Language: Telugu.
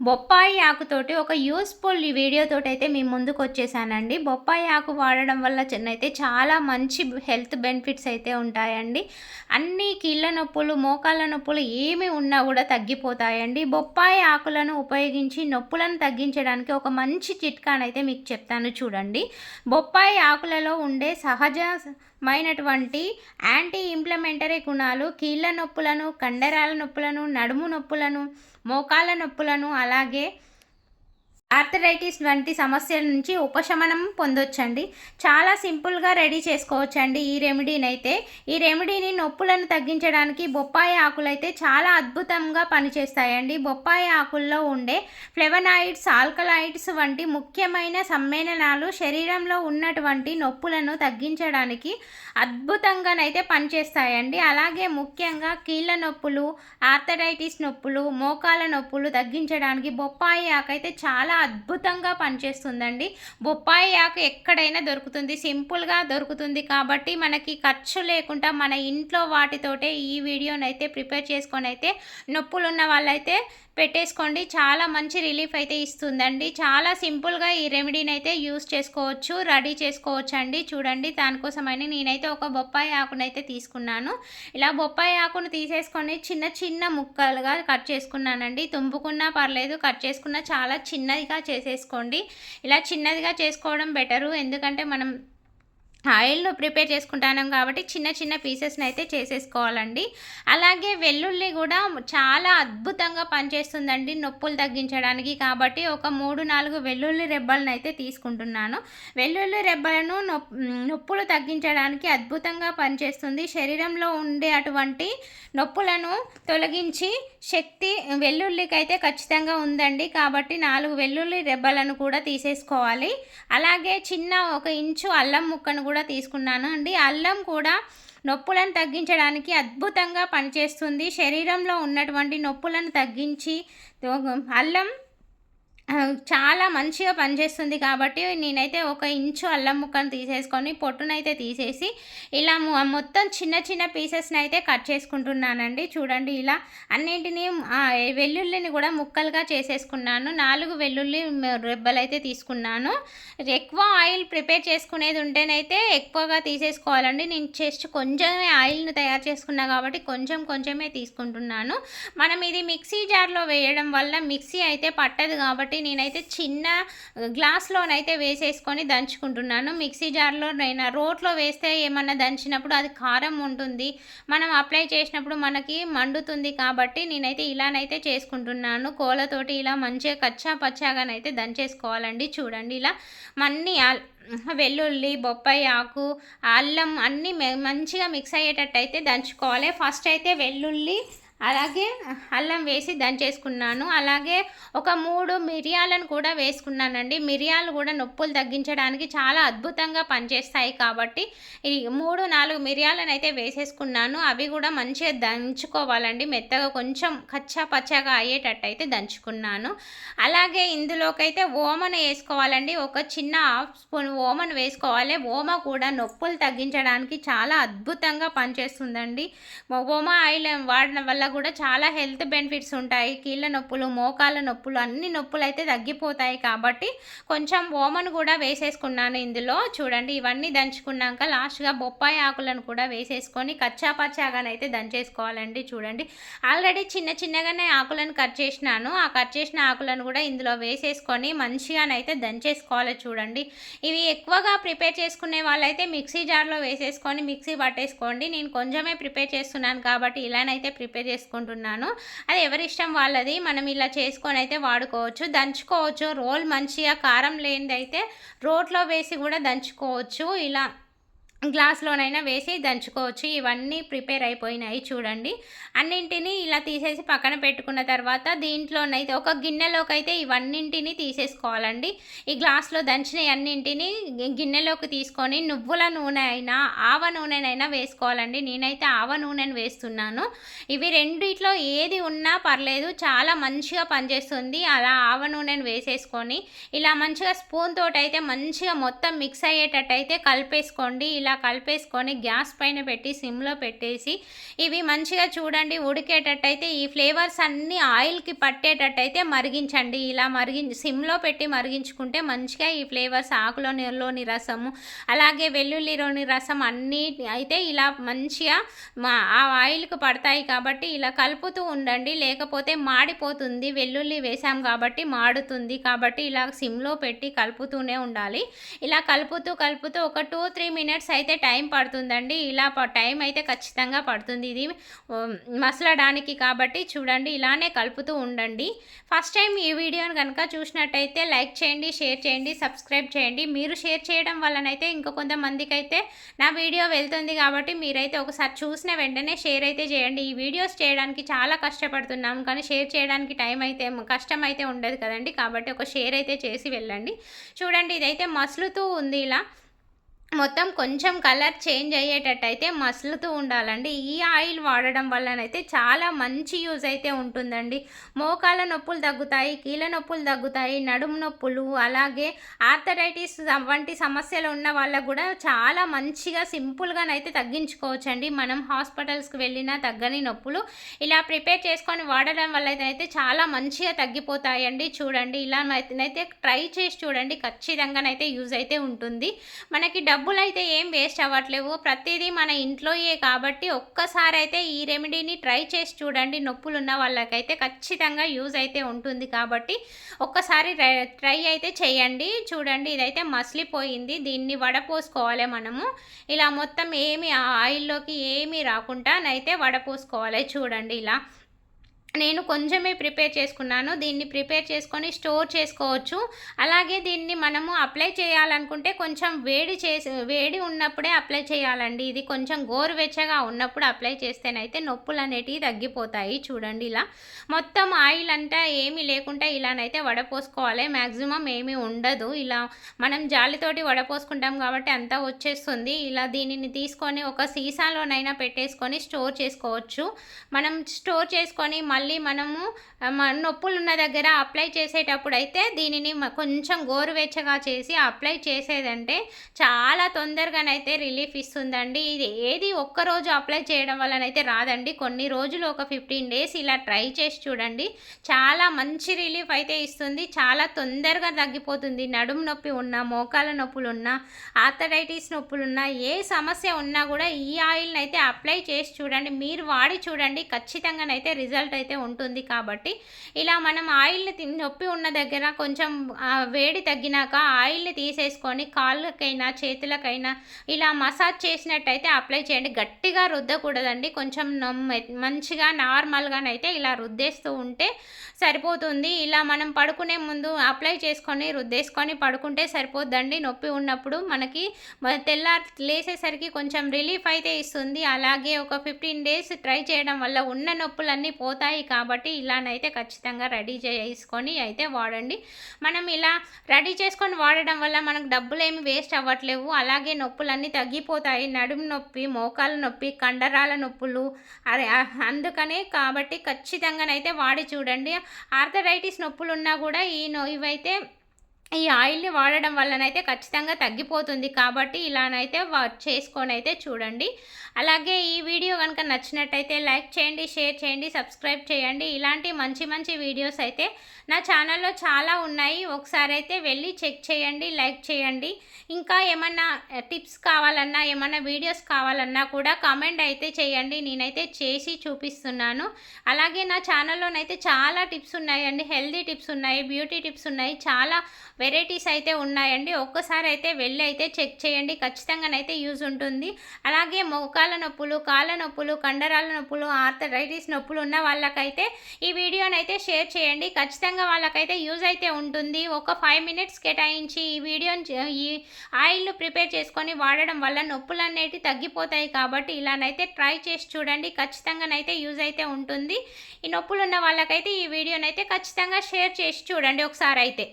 బొప్పాయి ఆకుతోటి ఒక యూస్ఫుల్ వీడియోతోటి అయితే మీ ముందుకు వచ్చేసానండి. బొప్పాయి ఆకు వాడడం వల్ల అయితే చాలా మంచి హెల్త్ బెనిఫిట్స్ అయితే ఉంటాయండి. అన్ని కీళ్ళ నొప్పులు, మోకాళ్ళ నొప్పులు ఏమి ఉన్నా కూడా తగ్గిపోతాయండి. బొప్పాయి ఆకులను ఉపయోగించి నొప్పులను తగ్గించడానికి ఒక మంచి చిట్కానైతే మీకు చెప్తాను చూడండి. బొప్పాయి ఆకులలో ఉండే సహజమైనటువంటి యాంటీ ఇంప్లమెంటరీ గుణాలు కీళ్ళ నొప్పులను, కండరాల నొప్పులను, నడుము నొప్పులను, మోకాళ్ళ నొప్పులను అలాగే ఆర్థరైటిస్ వంటి సమస్యల నుంచి ఉపశమనం పొందొచ్చండి. చాలా సింపుల్గా రెడీ చేసుకోవచ్చండి ఈ రెమెడీనైతే. ఈ రెమెడీని నొప్పులను తగ్గించడానికి బొప్పాయి ఆకులైతే చాలా అద్భుతంగా పనిచేస్తాయండి. బొప్పాయి ఆకుల్లో ఉండే ఫ్లెవనాయిడ్స్, ఆల్కలాయిడ్స్ వంటి ముఖ్యమైన సమ్మేళనాలు శరీరంలో ఉన్నటువంటి నొప్పులను తగ్గించడానికి అద్భుతంగానైతే పనిచేస్తాయండి. అలాగే ముఖ్యంగా కీళ్ళ నొప్పులు, ఆర్థరైటిస్ నొప్పులు, మోకాళ్ళ నొప్పులు తగ్గించడానికి బొప్పాయి ఆకైతే చాలా అద్భుతంగా పనిచేస్తుందండి. బొప్పాయి ఆకు ఎక్కడైనా దొరుకుతుంది, సింపుల్గా దొరుకుతుంది కాబట్టి మనకి ఖర్చు లేకుండా మన ఇంట్లో వాటితోటే ఈ వీడియోనైతే ప్రిపేర్ చేసుకొని అయితే నొప్పులున్న వాళ్ళైతే పెట్టేసుకోండి. చాలా మంచి రిలీఫ్ అయితే ఇస్తుందండి. చాలా సింపుల్గా ఈ రెమెడీని అయితే యూస్ చేసుకోవచ్చు, రెడీ చేసుకోవచ్చు అండి. చూడండి, దానికోసమని నేనైతే ఒక బొప్పాయి ఆకునైతే తీసుకున్నాను. ఇలా బొప్పాయి ఆకును తీసేసుకొని చిన్న చిన్న ముక్కలుగా కట్ చేసుకున్నానండి. తుంపుకున్నా పర్లేదు, కట్ చేసుకున్నా చాలా చిన్నదిగా చేసేసుకోండి. ఇలా చిన్నదిగా చేసుకోవడం బెటరు, ఎందుకంటే మనం ఆయిల్ను ప్రిపేర్ చేసుకుంటాం కాబట్టి చిన్న చిన్న పీసెస్ని అయితే చేసేసుకోవాలండి. అలాగే వెల్లుల్లి కూడా చాలా అద్భుతంగా పనిచేస్తుందండి నొప్పులు తగ్గించడానికి. కాబట్టి ఒక 3-4 వెల్లుల్లి రెబ్బలను అయితే తీసుకుంటున్నాను. వెల్లుల్లి రెబ్బలను నొప్పులు తగ్గించడానికి అద్భుతంగా పనిచేస్తుంది. శరీరంలో ఉండే అటువంటి నొప్పులను తొలగించి శక్తి వెల్లుల్లికి అయితే ఖచ్చితంగా ఉందండి. కాబట్టి 4 వెల్లుల్లి రెబ్బలను కూడా తీసేసుకోవాలి. అలాగే చిన్న 1 ఇంచు అల్లం ముక్కను కూడా తీసుకున్నాను అండి. అల్లం కూడా నొప్పులను తగ్గించడానికి అద్భుతంగా పనిచేస్తుంది. శరీరంలో ఉన్నటువంటి నొప్పులను తగ్గించి అల్లం చాలా మంచిగా పనిచేస్తుంది. కాబట్టి నేనైతే 1 ఇంచు అల్లం ముక్కను తీసేసుకొని పొట్టునైతే తీసేసి ఇలా మొత్తం చిన్న చిన్న పీసెస్ని అయితే కట్ చేసుకుంటున్నానండి. చూడండి, ఇలా అన్నింటినీ వెల్లుల్లిని కూడా ముక్కలుగా చేసేసుకున్నాను. 4 వెల్లుల్లి రెబ్బలు అయితే తీసుకున్నాను. ఎక్కువ ఆయిల్ ప్రిపేర్ చేసుకునేది ఉంటేనైతే ఎక్కువగా తీసేసుకోవాలండి. నేను జస్ట్ కొంచెమే ఆయిల్ని తయారు చేసుకున్నా కాబట్టి కొంచెమే తీసుకుంటున్నాను. మనం ఇది మిక్సీ జార్లో వేయడం వల్ల మిక్సీ అయితే పట్టదు కాబట్టి నేనైతే చిన్న గ్లాస్లోనైతే వేసేసుకొని దంచుకుంటున్నాను. మిక్సీ జార్లో రోట్లో వేస్తే ఏమన్నా దంచినప్పుడు అది కారం ఉంటుంది, మనం అప్లై చేసినప్పుడు మనకి మండుతుంది. కాబట్టి నేనైతే ఇలానైతే చేసుకుంటున్నాను. కోలతోటి ఇలా మంచిగా కచ్చా పచ్చాగానైతే దంచేసుకోవాలండి. చూడండి, ఇలా అన్నీ వెల్లుల్లి, బొప్పాయి ఆకు, అల్లం అన్నీ మంచిగా మిక్స్ అయ్యేటట్టు అయితే దంచుకోవాలి. ఫస్ట్ అయితే వెల్లుల్లి అలాగే అల్లం వేసి దంచేసుకున్నాను. అలాగే ఒక 3 మిరియాలను కూడా వేసుకున్నానండి. మిరియాలు కూడా నొప్పులు తగ్గించడానికి చాలా అద్భుతంగా పనిచేస్తాయి కాబట్టి ఈ 3-4 మిరియాలను అయితే వేసేసుకున్నాను. అవి కూడా మంచిగా దంచుకోవాలండి, మెత్తగా కొంచెం కచ్చా పచ్చాగా అయ్యేటట్టు అయితే దంచుకున్నాను. అలాగే ఇందులోకైతే ఓమను వేసుకోవాలండి. ఒక చిన్న 1/2 స్పూన్ ఓమను వేసుకోవాలి. ఓమ కూడా నొప్పులు తగ్గించడానికి చాలా అద్భుతంగా పనిచేస్తుందండి. ఓమ ఆయిల్ వాడడం వల్ల కూడా చాలా హెల్త్ బెనిఫిట్స్ ఉంటాయి. కీళ్ళ నొప్పులు, మోకాళ్ళ నొప్పులు అన్ని నొప్పులు అయితే తగ్గిపోతాయి. కాబట్టి కొంచెం ఓమను కూడా వేసేసుకున్నాను ఇందులో. చూడండి, ఇవన్నీ దంచుకున్నాక లాస్ట్గా బొప్పాయి ఆకులను కూడా వేసేసుకొని కచ్చా పచ్చాగానైతే దంచేసుకోవాలండి. చూడండి, ఆల్రెడీ చిన్నగానే ఆకులను కట్ చేసినాను. ఆ కట్ చేసిన ఆకులను కూడా ఇందులో వేసేసుకొని మంచిగానైతే దంచేసుకోవాలి. చూడండి, ఇవి ఎక్కువగా ప్రిపేర్ చేసుకునే వాళ్ళైతే మిక్సీ జార్లో వేసేసుకొని మిక్సీ పట్టేసుకోండి. నేను కొంచెమే ప్రిపేర్ చేస్తున్నాను కాబట్టి ఇలానైతే ప్రిపేర్ చేసుకుంటున్నాను. అది ఎవరి ఇష్టం వాళ్ళది. మనం ఇలా చేసుకొని అయితే వాడుకోవచ్చు, దంచుకోవచ్చు. రోల్ మంచిగా కారం లేనిది అయితే రోట్లో వేసి కూడా దంచుకోవచ్చు. ఇలా గ్లాస్లోనైనా వేసి దంచుకోవచ్చు. ఇవన్నీ ప్రిపేర్ అయిపోయినాయి. చూడండి, అన్నింటినీ ఇలా తీసేసి పక్కన పెట్టుకున్న తర్వాత దీంట్లోనైతే ఒక గిన్నెలోకి అయితే ఇవన్నింటినీ తీసేసుకోవాలండి. ఈ గ్లాస్లో దంచిన అన్నింటినీ గిన్నెలోకి తీసుకొని నువ్వుల నూనె అయినా ఆవ నూనెనైనా వేసుకోవాలండి. నేనైతే ఆవ నూనెను వేస్తున్నాను. ఇవి రెండిట్లో ఏది ఉన్నా పర్లేదు, చాలా మంచిగా పనిచేస్తుంది. అలా ఆవ నూనెను వేసేసుకొని ఇలా మంచిగా స్పూన్ తోటి అయితే మంచిగా మొత్తం మిక్స్ అయ్యేటట్టు అయితే కలిపేసుకోండి. ఇలా ఇలా కలిపేసుకొని గ్యాస్ పైన పెట్టి సిమ్లో పెట్టేసి ఇవి మంచిగా చూడండి ఉడికేటట్టయితే ఈ ఫ్లేవర్స్ అన్నీ ఆయిల్కి పట్టేటట్టయితే మరిగించండి. ఇలా సిమ్లో పెట్టి మరిగించుకుంటే మంచిగా ఈ ఫ్లేవర్స్ ఆకులోని రసము అలాగే వెల్లుల్లిలోని రసం అన్నీ అయితే ఇలా మంచిగా ఆ ఆయిల్కి పడతాయి. కాబట్టి ఇలా కలుపుతూ ఉండండి, లేకపోతే మాడిపోతుంది. వెల్లుల్లి వేసాం కాబట్టి మాడుతుంది. కాబట్టి ఇలా సిమ్లో పెట్టి కలుపుతూనే ఉండాలి. ఇలా కలుపుతూ ఒక 2-3 మినిట్స్ అయితే టైం పడుతుందండి. ఇలా టైం అయితే ఖచ్చితంగా పడుతుంది ఇది మసలడానికి. కాబట్టి చూడండి ఇలానే కలుపుతూ ఉండండి. ఫస్ట్ టైం ఈ వీడియోని కనుక చూసినట్టయితే లైక్ చేయండి, షేర్ చేయండి, సబ్స్క్రైబ్ చేయండి. మీరు షేర్ చేయడం వల్లనైతే ఇంకా కొంతమందికి అయితే నా వీడియో వెళ్తుంది. కాబట్టి మీరైతే ఒకసారి చూసిన వెంటనే షేర్ అయితే చేయండి. ఈ వీడియోస్ చేయడానికి చాలా కష్టపడుతున్నాం, కానీ షేర్ చేయడానికి కష్టం అయితే ఉండదు కదండి. కాబట్టి ఒక షేర్ అయితే చేసి వెళ్ళండి. చూడండి ఇదైతే మసులుతూ ఉంది. ఇలా మొత్తం కొంచెం కలర్ చేంజ్ అయ్యేటట్టయితే మసులుతూ ఉండాలండి. ఈ ఆయిల్ వాడడం వల్లనైతే చాలా మంచి యూజ్ అయితే ఉంటుందండి. మోకాల నొప్పులు తగ్గుతాయి, కీళ్ళ నొప్పులు తగ్గుతాయి, నడుము నొప్పులు అలాగే ఆర్థరైటిస్ వంటి సమస్యలు ఉన్న వాళ్ళకు కూడా చాలా మంచిగా సింపుల్గానైతే తగ్గించుకోవచ్చండి. మనం హాస్పిటల్స్కి వెళ్ళినా తగ్గని నొప్పులు ఇలా ప్రిపేర్ చేసుకొని వాడడం వల్ల అయితే చాలా మంచిగా తగ్గిపోతాయండి. చూడండి ఇలా అయితే ట్రై చేసి చూడండి, ఖచ్చితంగానైతే యూజ్ అయితే ఉంటుంది. మనకి డబ్బులు అయితే ఏం వేస్ట్ అవ్వట్లేవు, ప్రతిదీ మన ఇంట్లోయే. కాబట్టి ఒక్కసారి అయితే ఈ రెమెడీని ట్రై చేసి చూడండి. నొప్పులు ఉన్న వాళ్ళకైతే ఖచ్చితంగా యూజ్ అయితే ఉంటుంది. కాబట్టి ఒక్కసారి ట్రై అయితే చేయండి. చూడండి ఇదైతే మసిలిపోయింది. దీన్ని వడపోసుకోవాలి మనము. ఇలా మొత్తం ఏమి ఆయిల్లోకి ఏమీ రాకుండా అయితే వడపోసుకోవాలి. చూడండి ఇలా నేను కొంచెమే ప్రిపేర్ చేసుకున్నాను. దీన్ని ప్రిపేర్ చేసుకొని స్టోర్ చేసుకోవచ్చు. అలాగే దీన్ని మనము అప్లై చేయాలనుకుంటే కొంచెం వేడి ఉన్నప్పుడే అప్లై చేయాలండి. ఇది కొంచెం గోరువెచ్చగా ఉన్నప్పుడు అప్లై చేస్తేనైతే నొప్పులు అనేటివి తగ్గిపోతాయి. చూడండి ఇలా మొత్తం ఆయిల్ అంతా ఏమీ లేకుండా ఇలానైతే వడపోసుకోవాలి. మ్యాక్సిమం ఏమీ ఉండదు. ఇలా మనం జాలితోటి వడపోసుకుంటాం కాబట్టి అంతా వచ్చేస్తుంది. ఇలా దీనిని తీసుకొని ఒక సీసాలోనైనా పెట్టేసుకొని స్టోర్ చేసుకోవచ్చు. మనం స్టోర్ చేసుకొని మళ్ళీ మనము నొప్పులు ఉన్న దగ్గర అప్లై చేసేటప్పుడు అయితే దీనిని కొంచెం గోరువెచ్చగా చేసి అప్లై చేసేదంటే చాలా తొందరగానైతే రిలీఫ్ ఇస్తుందండి. ఇది ఏది ఒక్కరోజు అప్లై చేయడం వల్లనైతే రాదండి. కొన్ని రోజులు ఒక 15 డేస్ ఇలా ట్రై చేసి చూడండి. చాలా మంచి రిలీఫ్ అయితే ఇస్తుంది. చాలా తొందరగా తగ్గిపోతుంది. నడుము నొప్పి ఉన్నా, మోకాల నొప్పులు ఉన్నా, ఆర్థరైటిస్ నొప్పులు ఉన్నా, ఏ సమస్య ఉన్నా కూడా ఈ ఆయిల్ని అయితే అప్లై చేసి చూడండి. మీరు వాడి చూడండి, ఖచ్చితంగానైతే రిజల్ట్ అయితే ఉంటుంది. కాబట్టి ఇలా మనం ఆయిల్ని నొప్పి ఉన్న దగ్గర కొంచెం వేడి తగ్గినాక ఆయిల్ని తీసేసుకొని కాళ్ళకైనా చేతులకైనా ఇలా మసాజ్ చేసినట్టయితే అప్లై చేయండి. గట్టిగా రుద్దకూడదండి. కొంచెం మంచిగా నార్మల్గానైతే ఇలా రుద్దేస్తూ ఉంటే సరిపోతుంది. ఇలా మనం పడుకునే ముందు అప్లై చేసుకొని రుద్దేసుకొని పడుకుంటే సరిపోద్దండి. నొప్పి ఉన్నప్పుడు మనకి లేసేసరికి కొంచెం రిలీఫ్ అయితే ఇస్తుంది. అలాగే ఒక 15 డేస్ ట్రై చేయడం వల్ల ఉన్న నొప్పులన్నీ పోతాయి. కాబట్టి ఇలానైతే ఖచ్చితంగా రెడీ చేసుకొని అయితే వాడండి. మనం ఇలా రెడీ చేసుకొని వాడడం వల్ల మనకు డబ్బులు ఏమి వేస్ట్ అవ్వట్లేవు. అలాగే నొప్పులన్నీ తగ్గిపోతాయి. నడుము నొప్పి, మోకాల నొప్పి, కండరాల నొప్పులు అందుకనే కాబట్టి ఖచ్చితంగానైతే వాడి చూడండి. ఆర్థరైటిస్ నొప్పులు ఉన్నా కూడా ఇవైతే ఈ ఆయిల్ని వాడడం వల్లనైతే ఖచ్చితంగా తగ్గిపోతుంది. కాబట్టి ఇలానైతే చేసుకొని అయితే చూడండి. అలాగే ఈ వీడియో కనుక నచ్చినట్టయితే లైక్ చేయండి, షేర్ చేయండి, సబ్స్క్రైబ్ చేయండి. ఇలాంటి మంచి మంచి వీడియోస్ అయితే నా ఛానల్లో చాలా ఉన్నాయి. ఒకసారి అయితే వెళ్ళి చెక్ చేయండి, లైక్ చేయండి. ఇంకా ఏమన్నా టిప్స్ కావాలన్నా, ఏమన్నా వీడియోస్ కావాలన్నా కూడా కామెంట్ అయితే చేయండి. నేనైతే చేసి చూపిస్తున్నాను. అలాగే నా ఛానల్లోనైతే చాలా టిప్స్ ఉన్నాయండి. హెల్దీ టిప్స్ ఉన్నాయి, బ్యూటీ టిప్స్ ఉన్నాయి, చాలా వెరైటీస్ అయితే ఉన్నాయండి. ఒక్కసారి అయితే వెళ్ళి అయితే చెక్ చేయండి. ఖచ్చితంగానైతే యూజ్ ఉంటుంది. అలాగే మోకాల నొప్పులు, కాళ్ళ నొప్పులు, కండరాల నొప్పులు, ఆర్థరైటిస్ నొప్పులు ఉన్న వాళ్ళకైతే ఈ వీడియోనైతే షేర్ చేయండి. ఖచ్చితంగా వాళ్ళకైతే యూజ్ అయితే ఉంటుంది. ఒక 5 మినిట్స్ కేటాయించి ఈ ఆయిల్ ప్రిపేర్ చేసుకొని వాడడం వల్ల నొప్పులు అనేవి తగ్గిపోతాయి. కాబట్టి ఇలానైతే ట్రై చేసి చూడండి. ఖచ్చితంగానైతే యూజ్ అయితే ఉంటుంది. ఈ నొప్పులు ఉన్న వాళ్ళకైతే ఈ వీడియోనైతే ఖచ్చితంగా షేర్ చేసి చూడండి ఒకసారి అయితే.